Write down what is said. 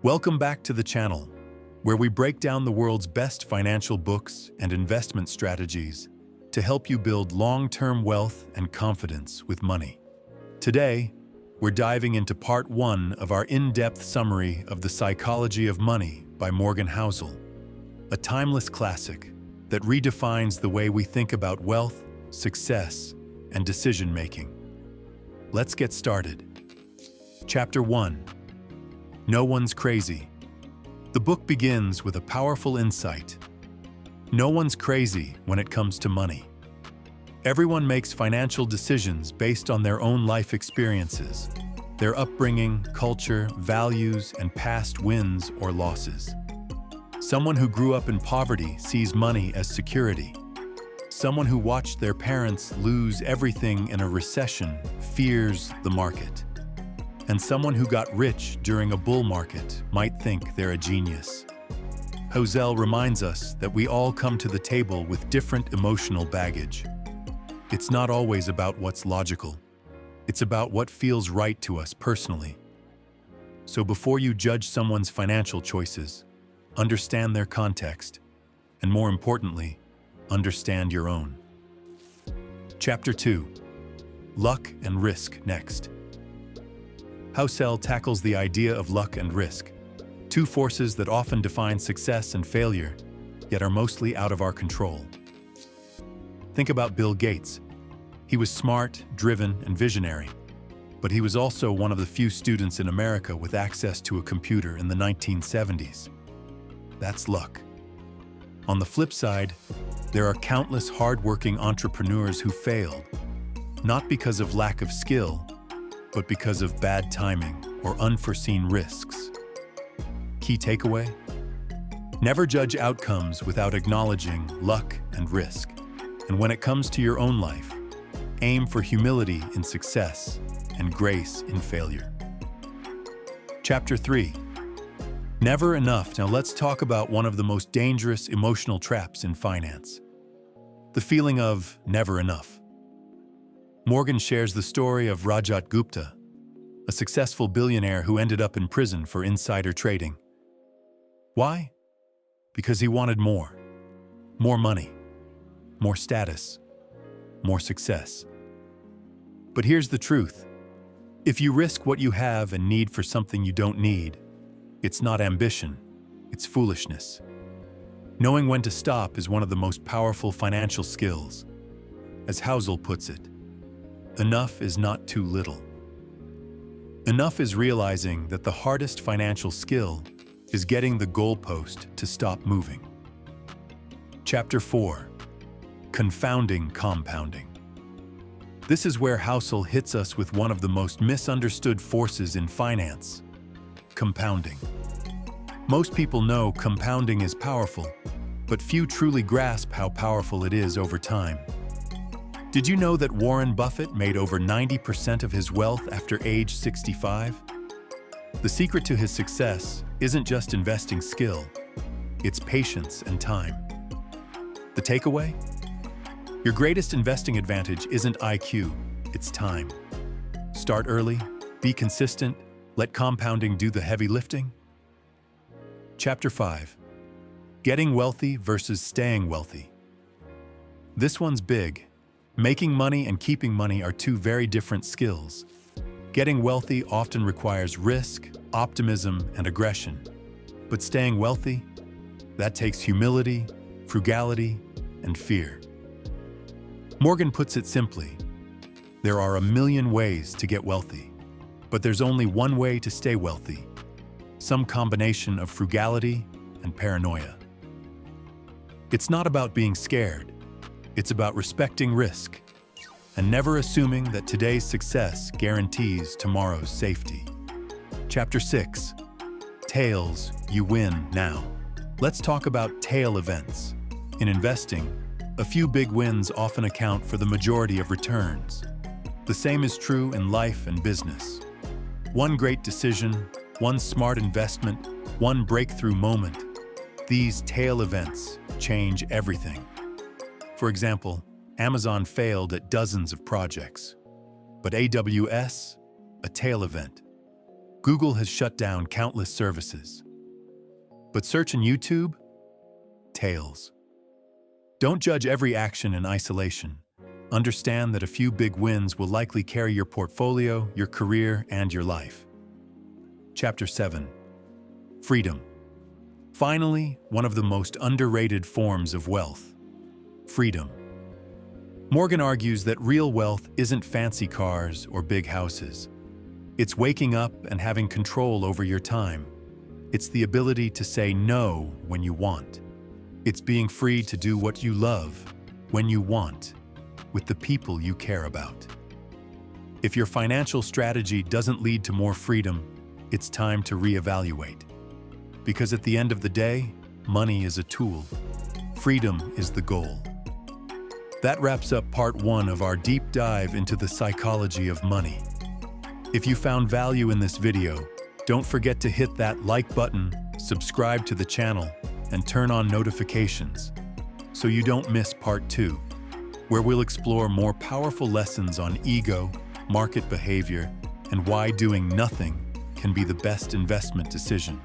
Welcome back to the channel, where we break down the world's best financial books and investment strategies to help you build long-term wealth and confidence with money. Today, we're diving into part 1 of our in-depth summary of The Psychology of Money by Morgan Housel, a timeless classic that redefines the way we think about wealth, success, and decision-making. Let's get started. Chapter 1. No one's crazy. The book begins with a powerful insight. No one's crazy when it comes to money. Everyone makes financial decisions based on their own life experiences, their upbringing, culture, values, and past wins or losses. Someone who grew up in poverty sees money as security. Someone who watched their parents lose everything in a recession fears the market. And someone who got rich during a bull market might think they're a genius. Housel reminds us that we all come to the table with different emotional baggage. It's not always about what's logical. It's about what feels right to us personally. So before you judge someone's financial choices, understand their context, and more importantly, understand your own. Chapter 2. Luck and Risk next. Housel tackles the idea of luck and risk, two forces that often define success and failure, yet are mostly out of our control. Think about Bill Gates. He was smart, driven, and visionary, but he was also one of the few students in America with access to a computer in the 1970s. That's luck. On the flip side, there are countless hard-working entrepreneurs who failed, not because of lack of skill, but because of bad timing or unforeseen risks. Key takeaway? Never judge outcomes without acknowledging luck and risk. And when it comes to your own life, aim for humility in success and grace in failure. Chapter 3. Never enough. Now let's talk about one of the most dangerous emotional traps in finance. The feeling of never enough. Morgan shares the story of Rajat Gupta, a successful billionaire who ended up in prison for insider trading. Why? Because he wanted more. More money. More status. More success. But here's the truth. If you risk what you have and need for something you don't need, it's not ambition, it's foolishness. Knowing when to stop is one of the most powerful financial skills. As Housel puts it, enough is not too little. Enough is realizing that the hardest financial skill is getting the goalpost to stop moving. Chapter 4. Confounding compounding. This is where Housel hits us with one of the most misunderstood forces in finance: compounding. Most people know compounding is powerful, but few truly grasp how powerful it is over time. Did you know that Warren Buffett made over 90% of his wealth after age 65? The secret to his success isn't just investing skill, it's patience and time. The takeaway? Your greatest investing advantage isn't IQ, it's time. Start early, be consistent, let compounding do the heavy lifting. Chapter 5. Getting wealthy versus staying wealthy. This one's big. Making money and keeping money are two very different skills. Getting wealthy often requires risk, optimism, and aggression. But staying wealthy? That takes humility, frugality, and fear. Morgan puts it simply, there are a million ways to get wealthy, but there's only one way to stay wealthy. Some combination of frugality and paranoia. It's not about being scared. It's about respecting risk and never assuming that today's success guarantees tomorrow's safety. Chapter 6. Tails, you win now. Let's talk about tail events. In investing, a few big wins often account for the majority of returns. The same is true in life and business. One great decision, one smart investment, one breakthrough moment. These tail events change everything. For example, Amazon failed at dozens of projects, but AWS, a tail event. Google has shut down countless services. But search in YouTube? Tales. Don't judge every action in isolation. Understand that a few big wins will likely carry your portfolio, your career, and your life. Chapter 7. Freedom. Finally, one of the most underrated forms of wealth. Freedom. Morgan argues that real wealth isn't fancy cars or big houses. It's waking up and having control over your time. It's the ability to say no when you want. It's being free to do what you love, when you want, with the people you care about. If your financial strategy doesn't lead to more freedom, it's time to reevaluate. Because at the end of the day, money is a tool. Freedom is the goal. That wraps up part 1 of our deep dive into the psychology of money. If you found value in this video, don't forget to hit that like button, subscribe to the channel, and turn on notifications so you don't miss part 2, where we'll explore more powerful lessons on ego, market behavior, and why doing nothing can be the best investment decision.